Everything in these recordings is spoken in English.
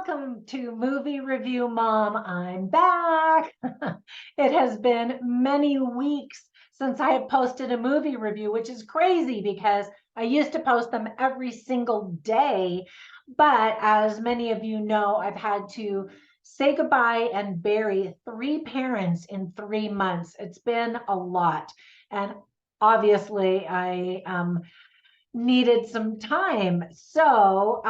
welcome to Movie Review Mom. I'm back. It has been many weeks since I have posted a movie review, which is crazy because I used to post them every single day. But as many of you know, I've had to say goodbye and bury 3 parents in 3 months. It's been a lot. And obviously, I needed some time. So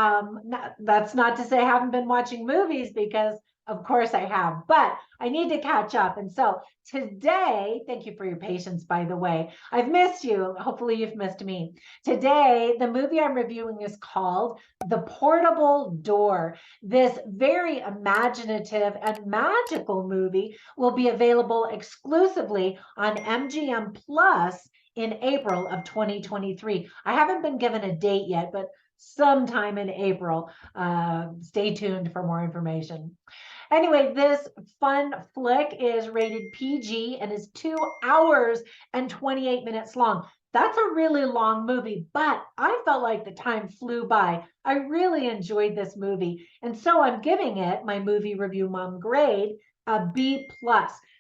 that's not to say I haven't been watching movies, because of course I have, but I need to catch up. And so today, thank you for your patience, by the way. I've missed you. Hopefully you've missed me. Today, the movie I'm reviewing is called The Portable Door. This very imaginative and magical movie will be available exclusively on MGM Plus in April of 2023. I haven't been given a date yet, but sometime in April. Stay tuned for more information. Anyway, this fun flick is rated PG and is 2 hours and 28 minutes long. That's a really long movie, but I felt like the time flew by. I really enjoyed this movie. And so I'm giving it my movie review mom grade, a B+.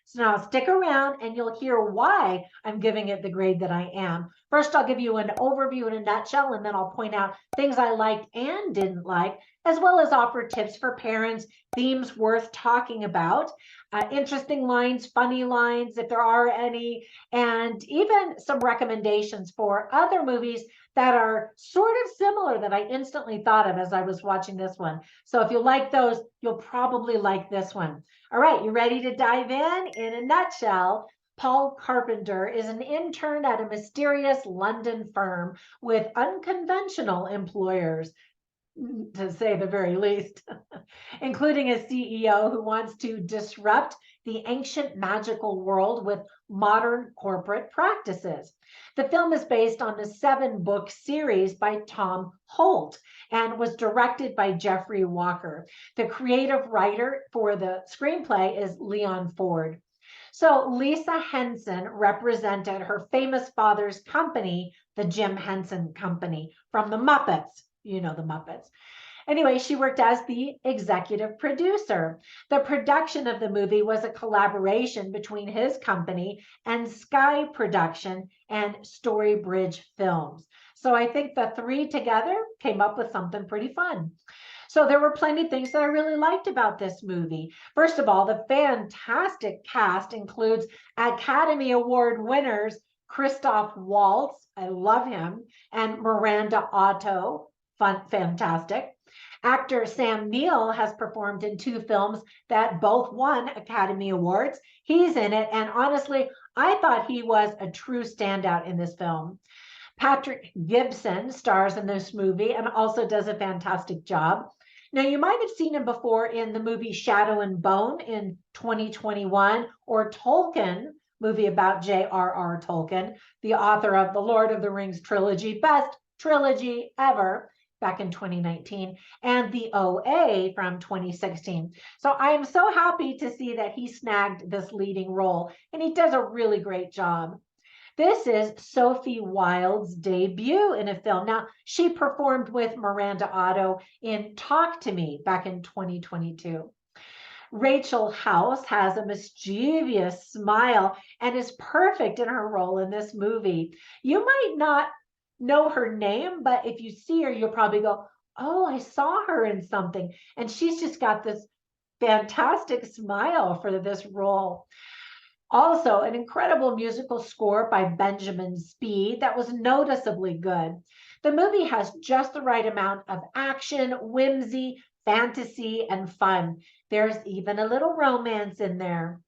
So now stick around and you'll hear why I'm giving it the grade that I am. First, I'll give you an overview in a nutshell, and then I'll point out things I liked and didn't like, as well as offer tips for parents, themes worth talking about, interesting lines, funny lines, if there are any, and even some recommendations for other movies that are sort of similar that I instantly thought of as I was watching this one. So if you like those, you'll probably like this one. All right, you ready to dive in? In a nutshell, Paul Carpenter is an intern at a mysterious London firm with unconventional employers, to say the very least, including a CEO who wants to disrupt the ancient magical world with modern corporate practices. The film is based on the 7-book series by Tom Holt and was directed by Jeffrey Walker. The creative writer for the screenplay is Leon Ford. So Lisa Henson represented her famous father's company, the Jim Henson Company, from the Muppets. You know the Muppets. Anyway, she worked as the executive producer. The production of the movie was a collaboration between his company and Sky Production and Storybridge Films. So I think the 3 together came up with something pretty fun. So there were plenty of things that I really liked about this movie. First of all, the fantastic cast includes Academy Award winners Christoph Waltz, I love him, and Miranda Otto, fantastic. Actor Sam Neill has performed in 2 films that both won Academy Awards. He's in it, and honestly, I thought he was a true standout in this film. Patrick Gibson stars in this movie and also does a fantastic job. Now, you might have seen him before in the movie Shadow and Bone in 2021, or Tolkien, movie about J.R.R. Tolkien, the author of the Lord of the Rings trilogy, best trilogy ever, back in 2019, and the OA from 2016. So I am so happy to see that he snagged this leading role, and he does a really great job. This is Sophie Wilde's debut in a film. Now, she performed with Miranda Otto in Talk to Me back in 2022. Rachel House has a mischievous smile and is perfect in her role in this movie. You might not know her name, but if you see her, you'll probably go, oh, I saw her in something. And she's just got this fantastic smile for this role. Also, an incredible musical score by Benjamin Speed that was noticeably good. The movie has just the right amount of action, whimsy, fantasy, and fun. There's even a little romance in there.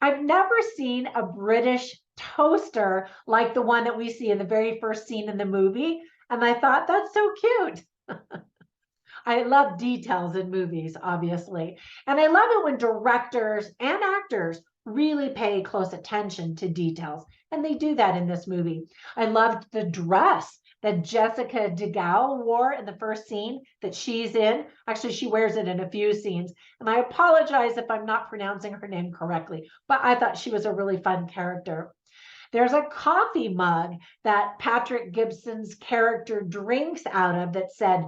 I've never seen a British toaster like the one that we see in the very first scene in the movie, and I thought, that's so cute. I love details in movies, obviously, and I love it when directors and actors really pay close attention to details, and they do that in this movie. I loved the dress that Jessica DeGao wore in the first scene that she's in. Actually, she wears it in a few scenes, and I apologize if I'm not pronouncing her name correctly, but I thought she was a really fun character. There's a coffee mug that Patrick Gibson's character drinks out of that said,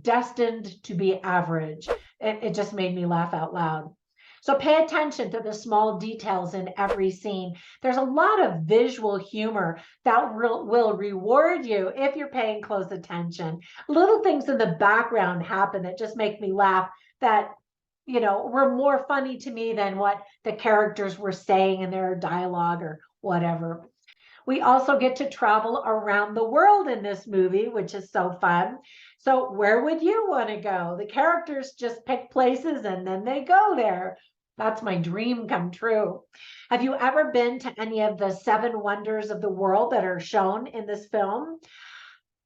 destined to be average. It just made me laugh out loud. So pay attention to the small details in every scene. There's a lot of visual humor that will reward you if you're paying close attention. Little things in the background happen that just make me laugh, that were more funny to me than what the characters were saying in their dialogue or whatever. We also get to travel around the world in this movie, which is so fun. So where would you want to go? The characters just pick places and then they go there. That's my dream come true. Have you ever been to any of the 7 wonders of the world that are shown in this film?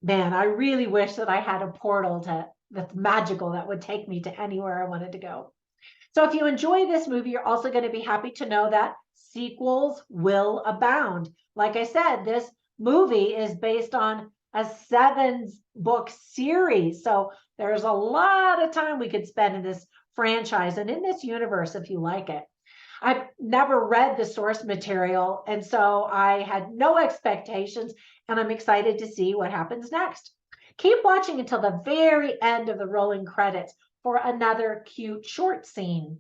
Man, I really wish that I had a portal that's magical that would take me to anywhere I wanted to go. So if you enjoy this movie, you're also going to be happy to know that sequels will abound. Like I said, this movie is based on a 7-book series. So there's a lot of time we could spend in this franchise and in this universe if you like it. I've never read the source material, and so I had no expectations, and I'm excited to see what happens next. Keep watching until the very end of the rolling credits for another cute short scene.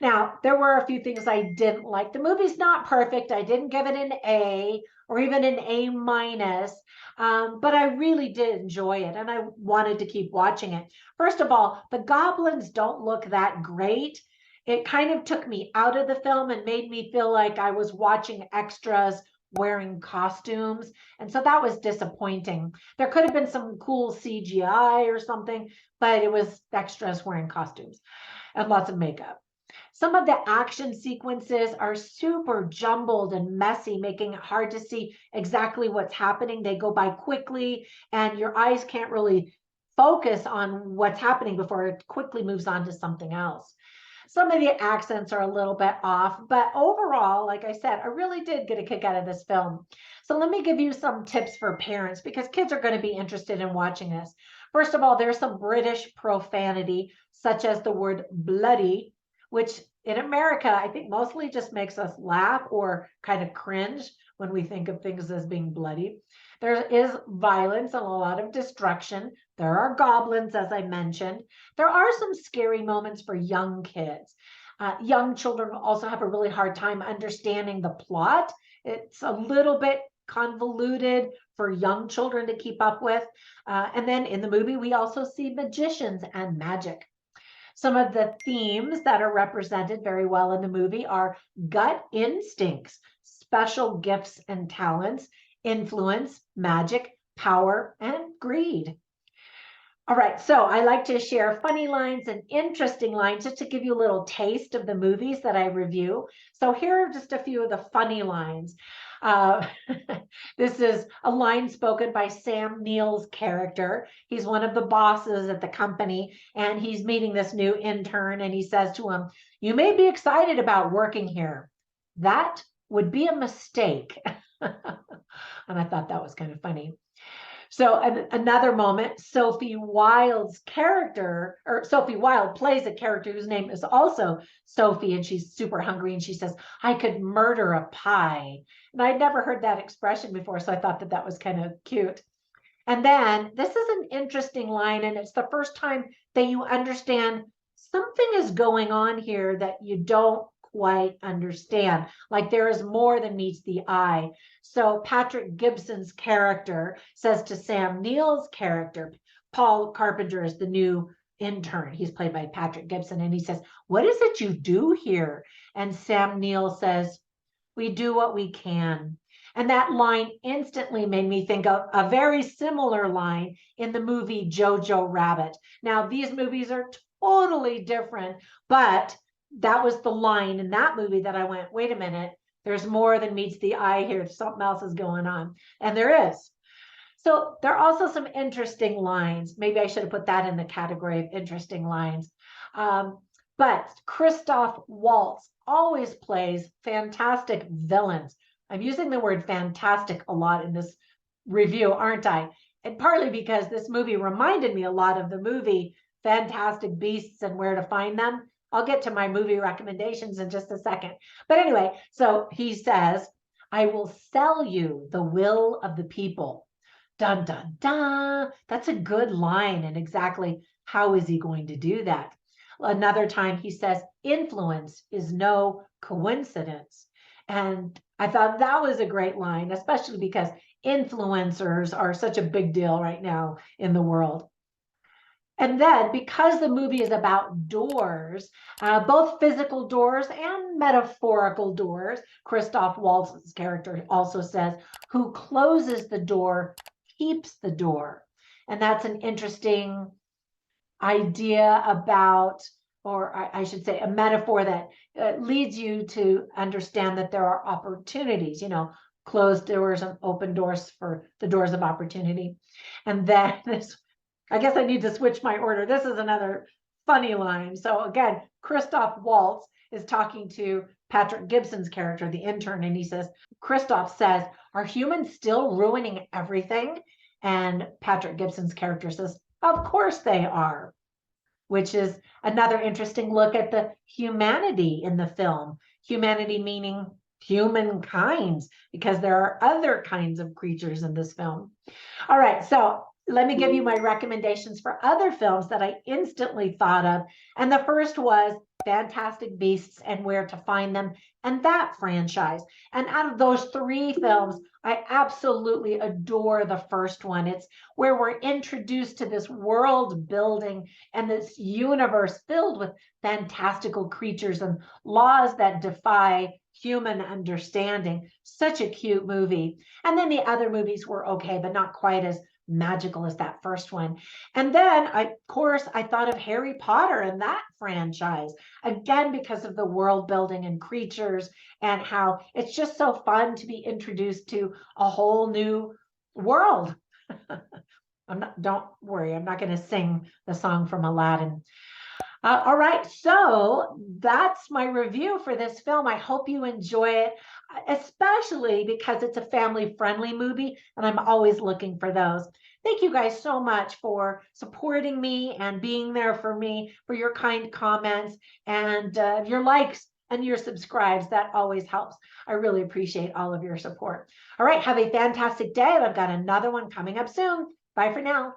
Now, there were a few things I didn't like. The movie's not perfect. I didn't give it an A or even an A minus, but I really did enjoy it, and I wanted to keep watching it. First of all, the goblins don't look that great. It kind of took me out of the film and made me feel like I was watching extras wearing costumes. And so that was disappointing. There could have been some cool CGI or something, but it was extras wearing costumes and lots of makeup. Some of the action sequences are super jumbled and messy, making it hard to see exactly what's happening. They go by quickly, and your eyes can't really focus on what's happening before it quickly moves on to something else. Some of the accents are a little bit off, but overall, like I said, I really did get a kick out of this film. So let me give you some tips for parents, because kids are going to be interested in watching this. First of all, there's some British profanity, such as the word bloody, which in America, I think mostly just makes us laugh or kind of cringe when we think of things as being bloody. There is violence and a lot of destruction. There are goblins, as I mentioned. There are some scary moments for young kids. Young children also have a really hard time understanding the plot. It's a little bit convoluted for young children to keep up with. And then in the movie, we also see magicians and magic. Some of the themes that are represented very well in the movie are gut instincts, special gifts and talents, influence, magic, power, and greed. All right, so I like to share funny lines and interesting lines just to give you a little taste of the movies that I review. So here are just a few of the funny lines. This is a line spoken by Sam Neill's character. He's one of the bosses at the company, and he's meeting this new intern, and he says to him, "You may be excited about working here. That would be a mistake." And I thought that was kind of funny. So another moment, Sophie Wilde plays a character whose name is also Sophie, and she's super hungry, and she says, "I could murder a pie." And I'd never heard that expression before, so I thought that was kind of cute. And then this is an interesting line, and it's the first time that you understand something is going on here that you don't quite understand. Like there is more than meets the eye. So Patrick Gibson's character says to Sam Neill's character, Paul Carpenter is the new intern. He's played by Patrick Gibson. And he says, "What is it you do here?" And Sam Neill says, "We do what we can." And that line instantly made me think of a very similar line in the movie Jojo Rabbit. Now, these movies are totally different, but that was the line in that movie that I went, wait a minute, there's more than meets the eye here. Something else is going on. And there is. So there are also some interesting lines. Maybe I should have put that in the category of interesting lines. But Christoph Waltz always plays fantastic villains. I'm using the word fantastic a lot in this review, aren't I? And partly because this movie reminded me a lot of the movie Fantastic Beasts and Where to Find Them. I'll get to my movie recommendations in just a second. But anyway, so he says, "I will sell you the will of the people. Dun, dun, dun. That's a good line. And exactly how is he going to do that? Another time he says, influence is no coincidence. And I thought that was a great line, especially because influencers are such a big deal right now in the world. And then, because the movie is about doors, both physical doors and metaphorical doors, Christoph Waltz's character also says, who closes the door keeps the door. And that's an interesting idea about, or I should say, a metaphor that leads you to understand that there are opportunities, closed doors and open doors for the doors of opportunity. And then this, I guess I need to switch my order. This is another funny line. So again, Christoph Waltz is talking to Patrick Gibson's character, the intern, and he says, Christoph says, are humans still ruining everything? And Patrick Gibson's character says, of course they are, which is another interesting look at the humanity in the film. Humanity meaning humankind, because there are other kinds of creatures in this film. All right, so let me give you my recommendations for other films that I instantly thought of. And the first was Fantastic Beasts and Where to Find Them, and that franchise. And out of those three films, I absolutely adore the first one. It's where we're introduced to this world building and this universe filled with fantastical creatures and laws that defy human understanding. Such a cute movie. And then the other movies were okay, but not quite as magical as that first one. And then, of course, I thought of Harry Potter and that franchise, again, because of the world building and creatures and how it's just so fun to be introduced to a whole new world. Don't worry, I'm not going to sing the song from Aladdin. All right, so that's my review for this film. I hope you enjoy it, especially because it's a family-friendly movie, and I'm always looking for those. Thank you guys so much for supporting me and being there for me, for your kind comments and your likes and your subscribes. That always helps. I really appreciate all of your support. All right, have a fantastic day, and I've got another one coming up soon. Bye for now.